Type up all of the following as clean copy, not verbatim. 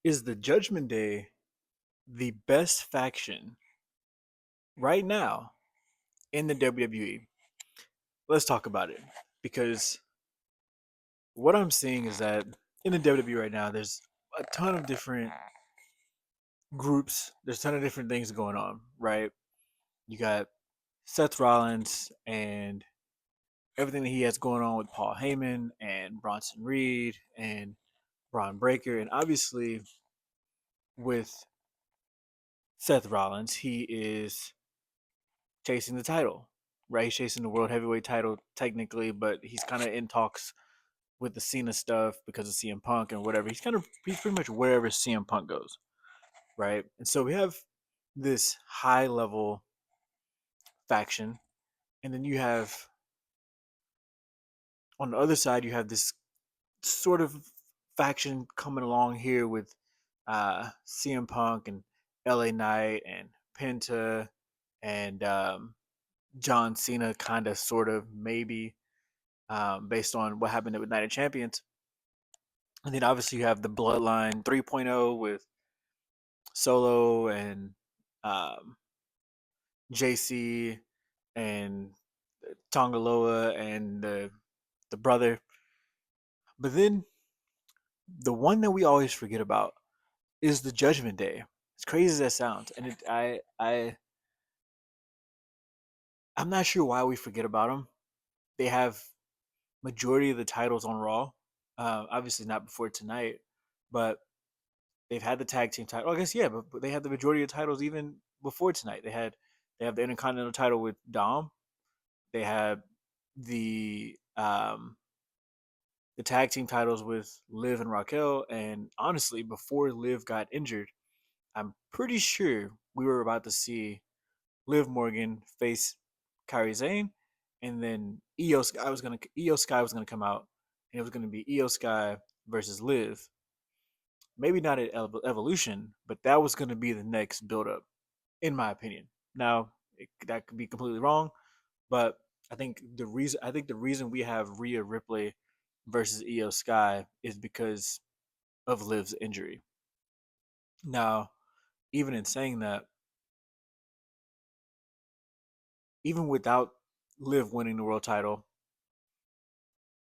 Is the Judgment Day the best faction right now in the WWE? Let's talk about it because what I'm seeing is that in the WWE right now, there's a ton of different groups. There's a ton of different things going on, right? You got Seth Rollins and everything that he has going on with Paul Heyman and Bronson Reed and Braun Breaker, and obviously with Seth Rollins, he is chasing the title, right? He's chasing the world heavyweight title technically, but he's kind of in talks with the Cena stuff because of CM Punk and whatever. He's pretty much wherever CM Punk goes, right? And so we have this high level faction, and then you have on the other side you have this sort of faction coming along here with CM Punk and LA Knight and Penta and John Cena, kind of, sort of, maybe, based on what happened with Night of Champions. And then obviously you have the Bloodline 3.0 with Solo and um, JC and Tongaloa and the brother. But then the one that we always forget about is the Judgment Day. As crazy as that sounds, and I'm not sure why we forget about them. They have majority of the titles on Raw. Obviously not before tonight, but they've had the tag team title. I guess yeah, but they had the majority of titles even before tonight. They have the Intercontinental title with Dom. They had the um the tag team titles with Liv and Raquel. And honestly, before Liv got injured, I'm pretty sure we were about to see Liv Morgan face Kairi Sane, and then Io Sky was gonna come out, and it was gonna be Io Sky versus Liv. Maybe not at Evolution, but that was gonna be the next build up, in my opinion. Now that could be completely wrong, but I think the reason we have Rhea Ripley versus Io Sky is because of Liv's injury. Now, even in saying that, even without Liv winning the world title,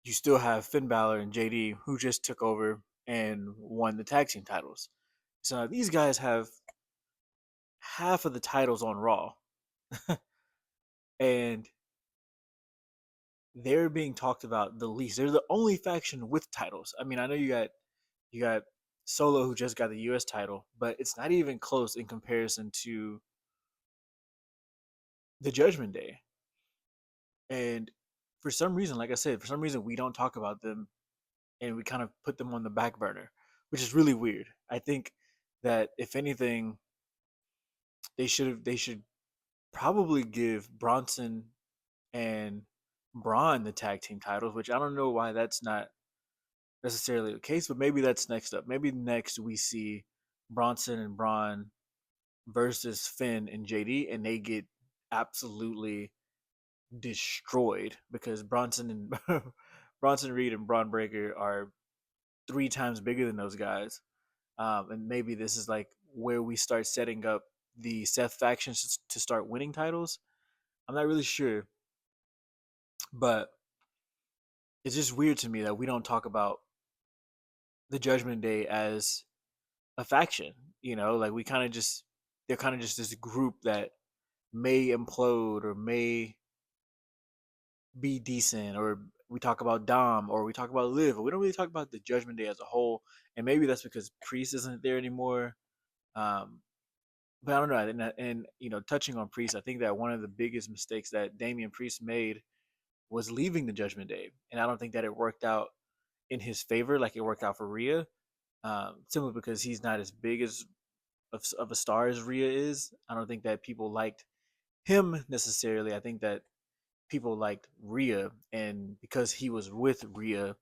you still have Finn Balor and JD who just took over and won the tag team titles. So these guys have half of the titles on Raw, and they're being talked about the least. They're the only faction with titles. I mean, I know you got Solo who just got the US title, but it's not even close in comparison to the Judgment Day. And for some reason, like I said, for some reason we don't talk about them and we kind of put them on the back burner, which is really weird. I think that if anything, they should probably give Bronson and Braun the tag team titles, which I don't know why that's not necessarily the case, but maybe that's next up. Maybe next we see Bronson and Braun versus Finn and JD, and they get absolutely destroyed because Bronson and Bronson Reed and Braun Breaker are three times bigger than those guys. And maybe this is like where we start setting up the Seth factions to start winning titles. I'm not really sure, but it's just weird to me that we don't talk about the Judgment Day as a faction. You know, like we kind of just they're kind of just this group that may implode or may be decent, or we talk about Dom or we talk about Liv, but we don't really talk about the Judgment Day as a whole. And maybe that's because Priest isn't there anymore. Um, but I don't know. And you know, touching on Priest, I think that one of the biggest mistakes that Damian Priest made was leaving the Judgment Day, and I don't think that it worked out in his favor like it worked out for Rhea. Simply because he's not as big as of a star as Rhea is. I don't think that people liked him necessarily. I think that people liked Rhea, and because he was with Rhea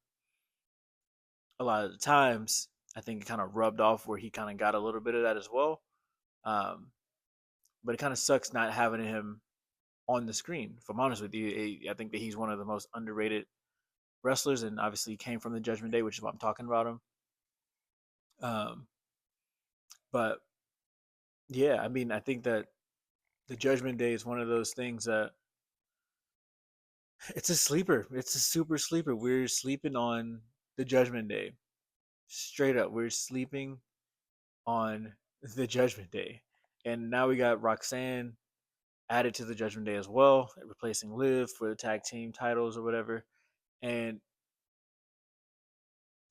a lot of the times, I think it kind of rubbed off where he kind of got a little bit of that as well. Um, but it kind of sucks not having him on the screen. If I'm honest with you, I think that he's one of the most underrated wrestlers, and obviously he came from the Judgment Day, which is why I'm talking about him. Um, But yeah, I mean, I think that the Judgment Day is one of those things that it's a sleeper. It's a super sleeper. We're sleeping on the Judgment Day. Straight up, we're sleeping on the Judgment Day. And now we got Roxanne added to the Judgment Day as well, replacing Liv for the tag team titles or whatever. And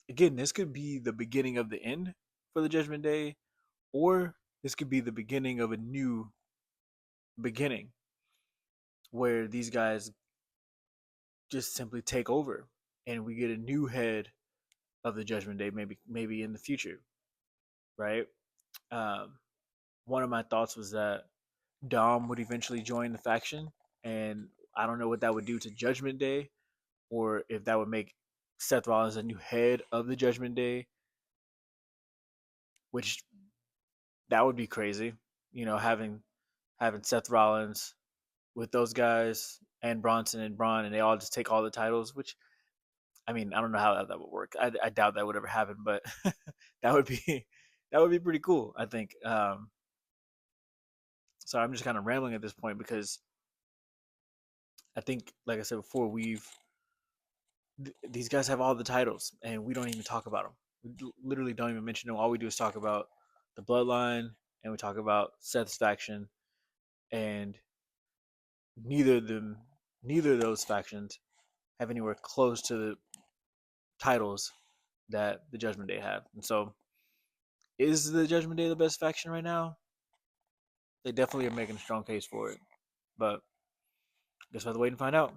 again, this could be the beginning of the end for the Judgment Day, or this could be the beginning of a new beginning where these guys just simply take over and we get a new head of the Judgment Day, maybe in the future, right? Um, One of my thoughts was that Dom would eventually join the faction, and I don't know what that would do to Judgment Day, or if that would make Seth Rollins a new head of the Judgment Day, which that would be crazy. You know, having Seth Rollins with those guys and Bronson and Braun, and they all just take all the titles. Which I mean, I don't know how that would work. I doubt that would ever happen, but that would be that would be pretty cool. I think. So I'm just kind of rambling at this point because I think, like I said before, these guys have all the titles, and we don't even talk about them. We literally don't even mention them. All we do is talk about the Bloodline, and we talk about Seth's faction, and neither of them, neither of those factions have anywhere close to the titles that the Judgment Day have. And so, is the Judgment Day the best faction right now? They definitely are making a strong case for it, but I guess we'll have to wait and find out.